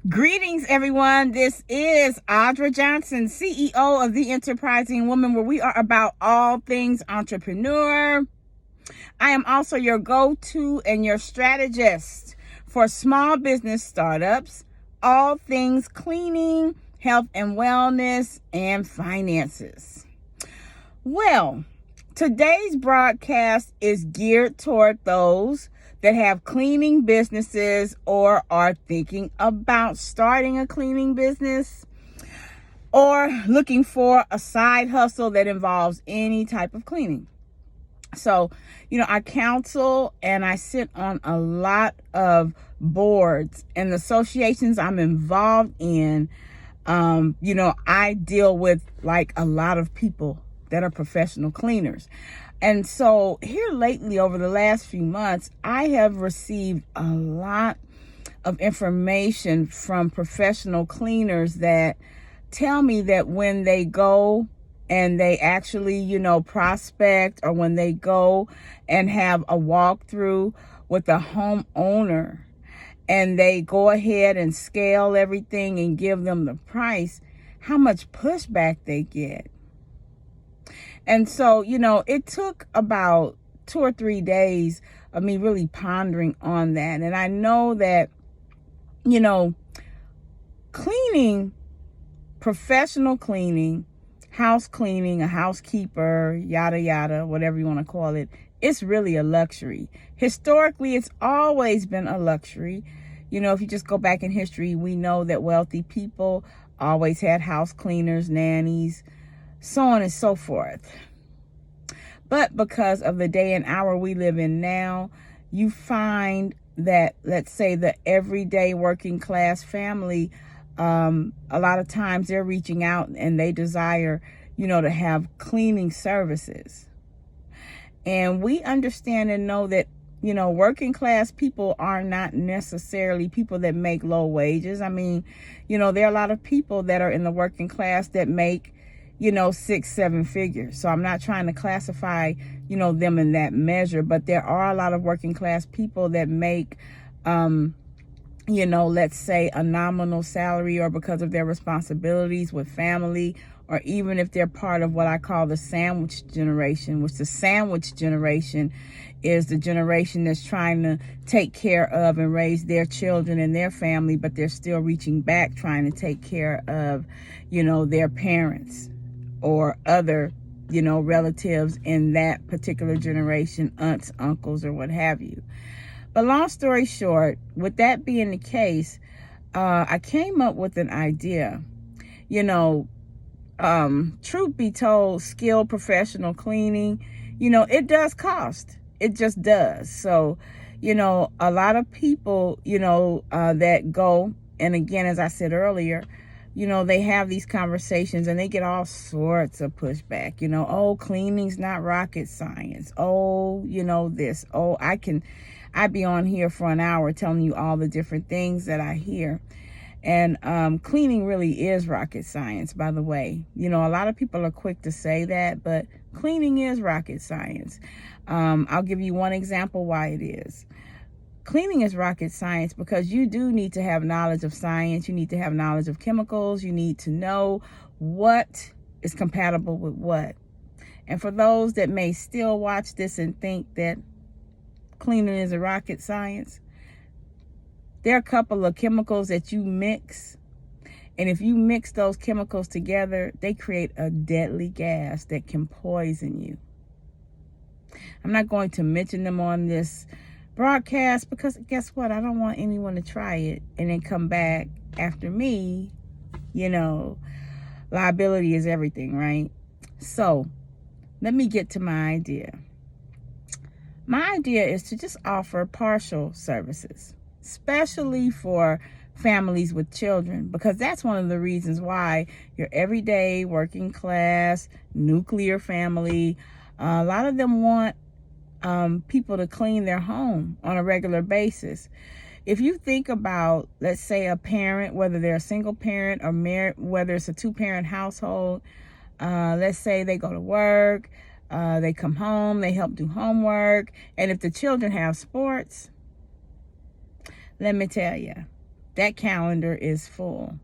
Greetings, everyone. This is Audra Johnson, CEO of The Enterprising Woman, where we are about all things entrepreneur. I am also your go-to and your strategist for small business startups, all things cleaning, health and wellness, and finances. Well, today's broadcast is geared toward those that have cleaning businesses or are thinking about starting a cleaning business or looking for a side hustle that involves any type of cleaning. So, I counsel and I sit on a lot of boards and associations I'm involved in. I deal with like a lot of people that are professional cleaners. And so here lately, over the last few months, I have received a lot of information from professional cleaners that tell me that when they go and they actually, prospect, or when they go and have a walkthrough with a homeowner and they go ahead and scale everything and give them the price, how much pushback they get. And so, it took about 2 or 3 days of me really pondering on that. And I know that, cleaning, professional cleaning, house cleaning, a housekeeper, yada, yada, whatever you want to call it, it's really a luxury. Historically, it's always been a luxury. If you just go back in history, we know that wealthy people always had house cleaners, nannies, so on and so forth. But because of the day and hour we live in now, you find that, let's say, the everyday working class family, a lot of times they're reaching out and they desire, to have cleaning services. And we understand and know that, working class people are not necessarily people that make low wages. I mean, there are a lot of people that are in the working class that make 6-7 figures. So I'm not trying to classify, them in that measure, but there are a lot of working class people that make, let's say a nominal salary, or because of their responsibilities with family, or even if they're part of what I call the sandwich generation, which the sandwich generation is the generation that's trying to take care of and raise their children and their family, but they're still reaching back, trying to take care of, their parents or other, relatives in that particular generation, aunts, uncles, or what have you. But long story short, with that being the case, I came up with an idea. Truth be told, skilled professional cleaning, it does cost. It just does. So, a lot of people, that go, and again, as I said earlier, they have these conversations and they get all sorts of pushback. Oh, cleaning's not rocket science. Oh, this. Oh, I'd be on here for an hour telling you all the different things that I hear. And cleaning really is rocket science, by the way. A lot of people are quick to say that, but cleaning is rocket science. I'll give you one example why it is. Cleaning is rocket science because you do need to have knowledge of science. You need to have knowledge of chemicals. You need to know what is compatible with what. And for those that may still watch this and think that cleaning is a rocket science, there are a couple of chemicals that you mix. And if you mix those chemicals together, they create a deadly gas that can poison you. I'm not going to mention them on this broadcast because guess what? I don't want anyone to try it and then come back after me. Liability is everything, right? So let me get to my idea. My idea is to just offer partial services, especially for families with children, because that's one of the reasons why your everyday working class nuclear family, a lot of them want people to clean their home on a regular basis. If you think about, let's say, a parent, whether they're a single parent or married, whether it's a 2-parent household, let's say they go to work, they come home, they help do homework, and if the children have sports, let me tell you, that calendar is full.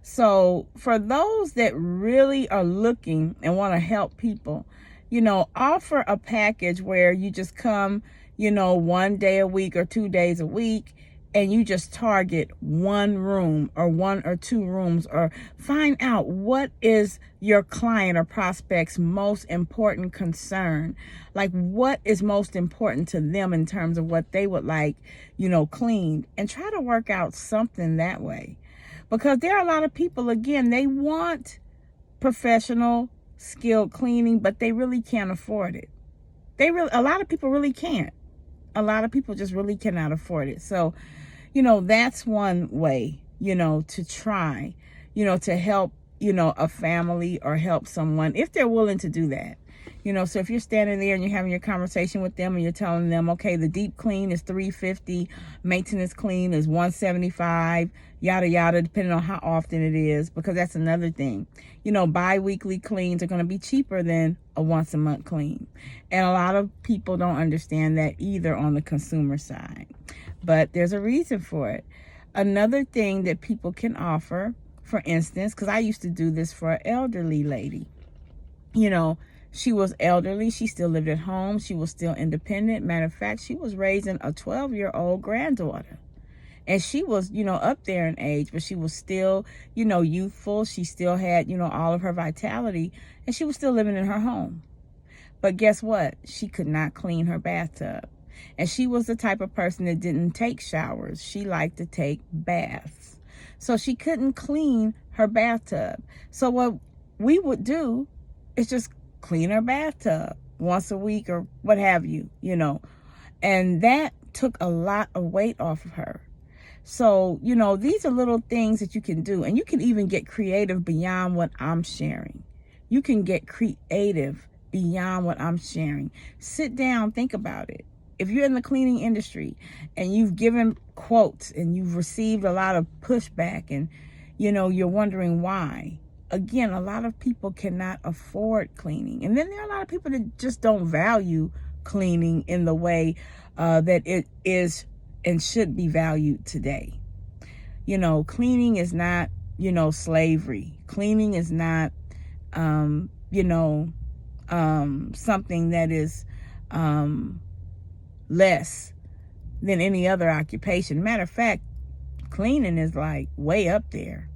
So for those that really are looking and want to help people, offer a package where you just come, 1 day a week or 2 days a week, and you just target one room or 1 or 2 rooms, or find out what is your client or prospect's most important concern. Like, what is most important to them in terms of what they would like, cleaned, and try to work out something that way. Because there are a lot of people, again, they want professional skilled cleaning, but they really can't afford it. A lot of people really can't. A lot of people just really cannot afford it. So, that's one way, to try, to help, a family or help someone if they're willing to do that. So if you're standing there and you're having your conversation with them and you're telling them, okay, the deep clean is $350, maintenance clean is $175, yada, yada, depending on how often it is, because that's another thing. Bi-weekly cleans are going to be cheaper than a once a month clean. And a lot of people don't understand that either on the consumer side, but there's a reason for it. Another thing that people can offer, for instance, because I used to do this for an elderly lady, she was elderly. She still lived at home. She was still independent. Matter of fact, she was raising a 12-year-old granddaughter. And she was, up there in age, but she was still, youthful. She still had, all of her vitality. And she was still living in her home. But guess what? She could not clean her bathtub. And she was the type of person that didn't take showers. She liked to take baths. So she couldn't clean her bathtub. So what we would do is just clean her bathtub once a week or what have you, and that took a lot of weight off of her. So, these are little things that you can do, and you can even get creative beyond what I'm sharing. You can get creative beyond what I'm sharing. Sit down, think about it. If you're in the cleaning industry and you've given quotes and you've received a lot of pushback and, you're wondering why. Again, a lot of people cannot afford cleaning. And then there are a lot of people that just don't value cleaning in the way that it is and should be valued today. Cleaning is not, slavery. Cleaning is not, something that is less than any other occupation. Matter of fact, cleaning is like way up there.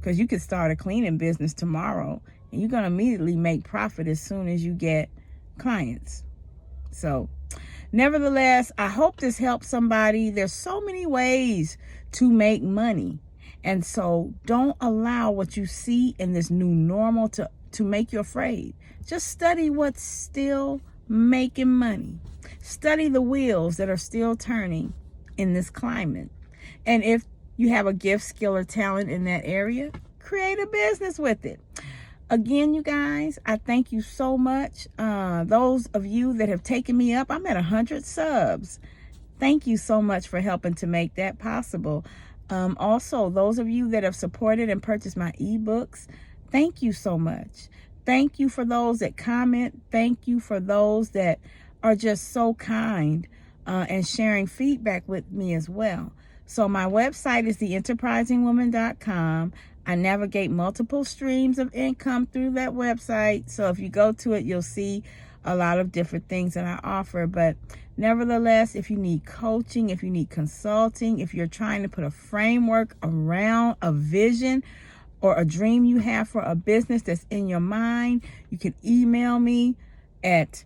Because you could start a cleaning business tomorrow and you're going to immediately make profit as soon as you get clients. So, nevertheless, I hope this helps somebody. There's so many ways to make money. And so don't allow what you see in this new normal to make you afraid. Just study what's still making money. Study the wheels that are still turning in this climate. And if you have a gift, skill, or talent in that area, create a business with it. Again, you guys, I thank you so much. Those of you that have taken me up, I'm at 100 subs. Thank you so much for helping to make that possible. Also, those of you that have supported and purchased my ebooks, thank you so much. Thank you for those that comment. Thank you for those that are just so kind and sharing feedback with me as well. So my website is theenterprisingwoman.com. I navigate multiple streams of income through that website. So if you go to it, you'll see a lot of different things that I offer. But nevertheless, if you need coaching, if you need consulting, if you're trying to put a framework around a vision or a dream you have for a business that's in your mind, you can email me at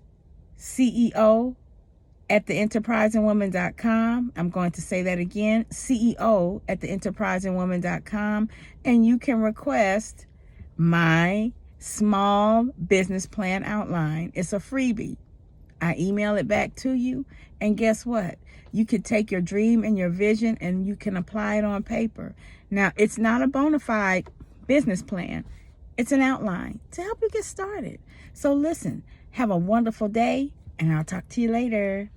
CEO@theenterprisingwoman.com. I'm going to say that again, CEO@theenterprisingwoman.com. And you can request my small business plan outline. It's a freebie. I email it back to you. And guess what? You can take your dream and your vision and you can apply it on paper. Now, it's not a bona fide business plan. It's an outline to help you get started. So listen, have a wonderful day. And I'll talk to you later.